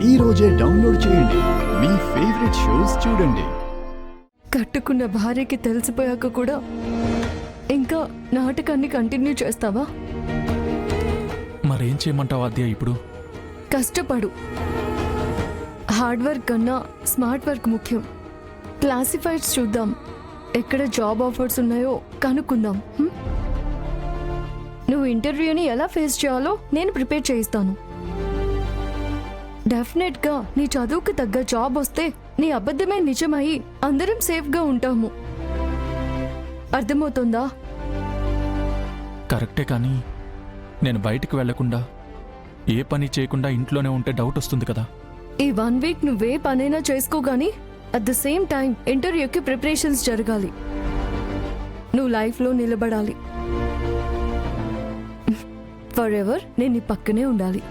ఈ రోజే డౌన్లోడ్ చేయండి. మీ ఫేవరెట్ షోస్ చూడండి. కట్టుకున్న భార్యకి తెలిసిపోయాక కూడా ఇంకా నాటకాన్ని కంటిన్యూ చేస్తావా? మరేం చేయమంటావు ఆద్య? ఇప్పుడు కష్టపడు. హార్డ్ వర్క్ కన్నా స్మార్ట్ వర్క్ ముఖ్యం. క్లాసిఫైడ్స్ చూద్దాం, ఎక్కడ జాబ్ ఆఫర్స్ ఉన్నాయో కనుక్కుందాం. నువ్వు ఇంటర్వ్యూని ఎలా ఫేస్ చేయాలో నేను ప్రిపేర్ చేయిస్తాను. డెఫినెట్గా నీ చదువుకు తగ్గ జాబ్ వస్తే నీ అబద్ధమే నిజమయ్యి అందరం సేఫ్గా ఉంటాము. అర్థమవుతుందా? కరెక్టే, కానీ నేను బయటికి వెళ్లకుండా ఏ పని చేయకుండా ఇంట్లోనే ఉంటే డౌట్ వస్తుంది కదా. ఈ 1 వీక్ నువ్వే పనైనా చేసుకోగాని అట్ ద సేమ్ టైం ఇంటర్వ్యూకి ప్రిపరేషన్స్ జరగాలి. నువ్వు లైఫ్లో నిలబడాలి. ఫర్ ఎవర్ నేను నీ పక్కనే ఉండాలి.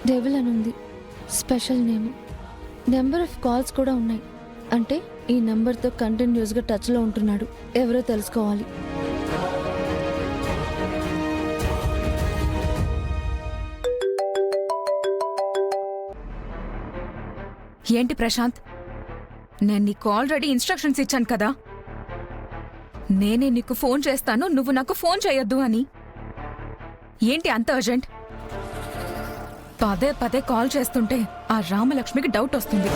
డెవిల్ అని ఉంది, special name. Number of calls కూడా ఉన్నాయి. అంటే ఈ నెంబర్తో కంటిన్యూస్గా టచ్లో ఉంటున్నాడు. ఎవరో తెలుసుకోవాలి. ఏంటి ప్రశాంత్, నేను నీకు ఆల్రెడీ ఇన్స్ట్రక్షన్స్ ఇచ్చాను కదా. నేనే నీకు ఫోన్ చేస్తాను, నువ్వు నాకు ఫోన్ చేయొద్దు అని. ఏంటి అంత అర్జెంట్? పదే పదే కాల్ చేస్తుంటే ఆ రామలక్ష్మికి డౌట్ వస్తుంది.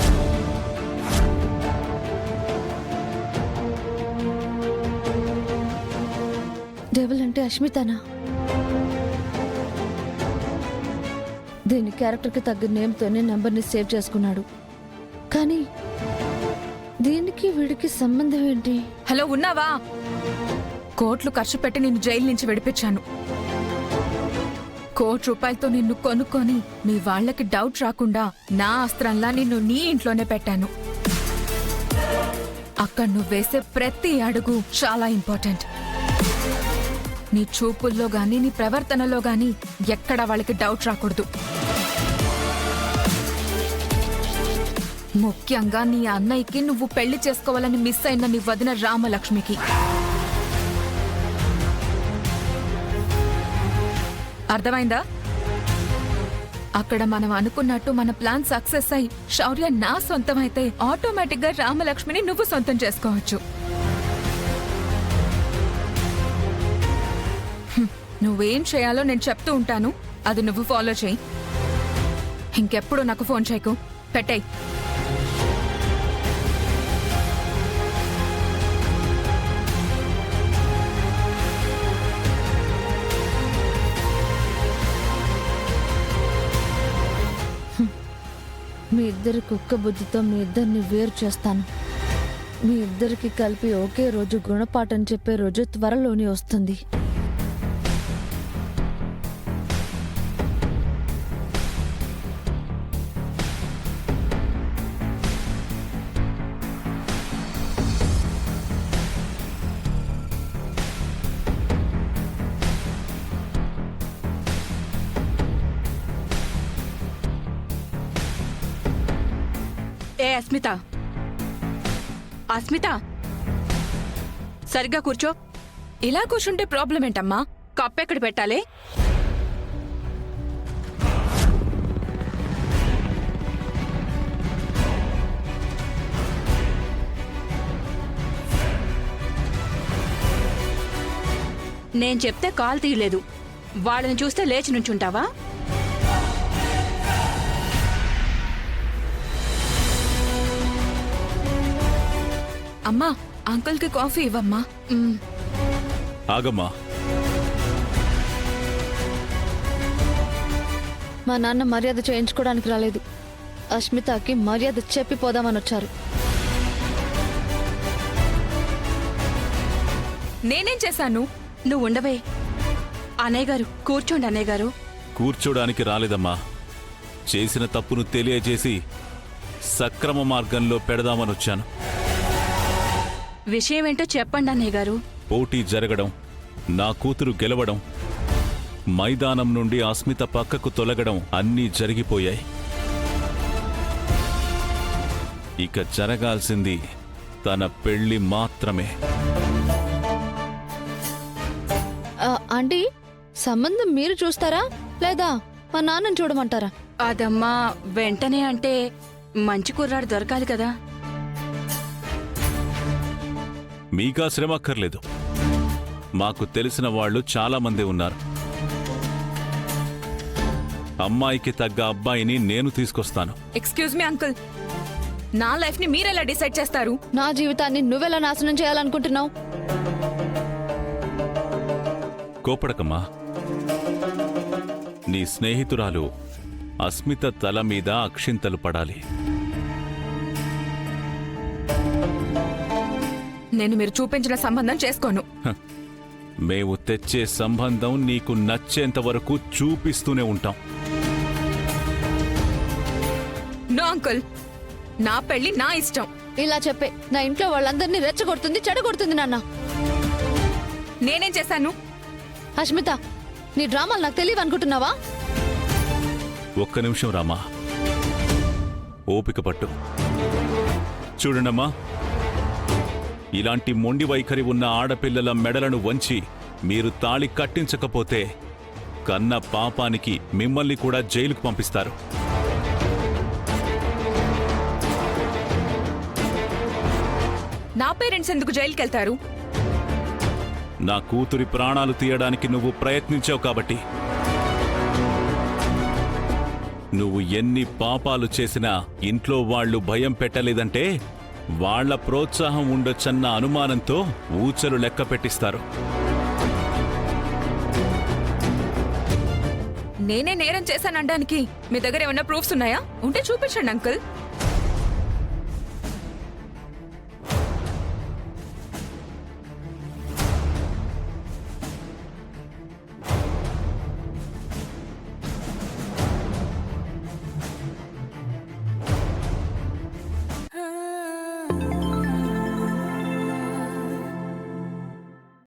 డెవిల్ అంటే అష్మితనా? దీని క్యారెక్టర్కి తగ్గ నేమ్తోనే నెంబర్ని సేవ్ చేసుకున్నాడు. కానీ దీనికి వీడికి సంబంధం ఏంటి? హలో, ఉన్నావా? కోట్లు ఖర్చు పెట్టి నిన్ను జైలు నుంచి విడిపించాను. ₹1,00,00,000 నిన్ను కొనుక్కొని మీ వాళ్లకి డౌట్ రాకుండా నా అస్త్రంలా నిన్ను నీ ఇంట్లోనే పెట్టాను. అక్కడ నువ్వు వేసే ప్రతి అడుగు చాలా ఇంపార్టెంట్. నీ చూపుల్లో గాని నీ ప్రవర్తనలో గాని ఎక్కడ వాళ్ళకి డౌట్ రాకూడదు. ముఖ్యంగా నీ అన్నయ్యకి నువ్వు పెళ్లి చేసుకోవాలని మిస్ అయిన నీ వదిన రామలక్ష్మికి. అర్థమైందా? అక్కడ మనం అనుకున్నట్టు మన ప్లాన్ సక్సెస్ అయి శౌర్య నా సొంతమైతే ఆటోమేటిక్ గా రామలక్ష్మిని నువ్వు సొంతం చేసుకోవచ్చు. నువ్వేం చేయాలో నేను చెప్తూ ఉంటాను, అది నువ్వు ఫాలో చేయి. ఇంకెప్పుడు నాకు ఫోన్ చేయకు, పెట్టేయ్. మీ ఇద్దరి కుక్క బుద్ధితో మీ ఇద్దరిని వేరు చేస్తాను. మీ ఇద్దరికి కలిపి ఒకే రోజు గుణపాఠం చెప్పే రోజు త్వరలోనే వస్తుంది. అస్మిత, అస్మిత, సరిగ్గా కూర్చో. ఇలా కూర్చుంటే ప్రాబ్లం ఏంటమ్మా? కప్పెక్కడ పెట్టాలి? నేను చెప్తే కాల్ తీయలేదు, వాళ్ళని చూస్తే లేచి నుంచుంటావా? అమ్మా, అంకుల్కి కాఫీ ఇవ్వమ్మా. ఆగమ్మా. మా నాన్న మర్యాద చేయించుకోవడానికి రాలేదు. అస్మితకి మర్యాద చెప్పి పోదామని వచ్చారు. నేనేం చేశాను? నువ్వు ఉండవే. అన్నయ్య గారు కూర్చోండి. అన్నయ్య గారు కూర్చోడానికి రాలేదమ్మా. చేసిన తప్పును తెలియజేసి సక్రమ మార్గంలో పెడదామనొచ్చాను. విషయం ఏంటో చెప్పండి అన్నయ్య గారు. పోటీ జరగడం, నా కూతురు గెలవడం, మైదానం నుండి అస్మిత పక్కకు తొలగడం అన్నీ జరిగిపోయాయి. ఇక జరగాల్సింది తన పెళ్లి మాత్రమే. ఆంటీ, సంబంధం మీరు చూస్తారా లేదా మా నాన్నని చూడమంటారా? అదమ్మా, వెంటనే అంటే మంచి కుర్రాడు దొరకాలి కదా. మీకా శ్రమ అక్కర్లేదు. మాకు తెలిసిన వాళ్ళు చాలామంది ఉన్నారు. అమ్మాయికి తగ్గ అబ్బాయిని నేను తీసుకొస్తాను. ఎక్స్క్యూజ్ మీ అంకుల్, నా లైఫ్ ని మీరెలా డిసైడ్ చేస్తారు? నా జీవితాన్ని నువ్వెలా నాశనం చేయాలనుకుంటున్నావు? కోపడకమ్మా. నీ స్నేహితురాలు అస్మిత తల మీద అక్షింతలు పడాలి. నేను మీరు చూపించిన సంబంధం చేసుకోను. మేము తెచ్చే సంబంధం నీకు నచ్చేంత వరకు చూపిస్తూనే ఉంటాం. నో అంకుల్, నా పెళ్లి నా ఇష్టం. ఇలా చెప్పే నా ఇంట్లో వాళ్ళందరినీ రెచ్చగొడుతుంది, చెడగొడుతుంది నాన్న. నేనేం చేశాను? అస్మిత, నీ డ్రామాలు నాకు తెలియవు అనుకుంటున్నావా? ఒక్క నిమిషం రామా, ఓపిక పట్టు. చూడండమ్మా, ఇలాంటి మొండి వైఖరి ఉన్న ఆడపిల్లల మెడలను వంచి మీరు తాళి కట్టించకపోతే కన్న పాపానికి మిమ్మల్ని కూడా జైలుకు పంపిస్తారు. నా పేరెంట్స్ ఎందుకు జైలుకెళ్తారు? నా కూతురి ప్రాణాలు తీయడానికి నువ్వు ప్రయత్నించావు కాబట్టి. నువ్వు ఎన్ని పాపాలు చేసినా ఇంట్లో వాళ్ళు భయం పెట్టలేదంటే వాళ్ల ప్రోత్సాహం ఉండొచ్చన్న అనుమానంతో ఊచలు లెక్క పెట్టిస్తారు. నేనే నేరం చేశాననడానికి మీ దగ్గర ఏమన్నా ప్రూఫ్స్ ఉన్నాయా? ఉంటే చూపించండి అంకుల్.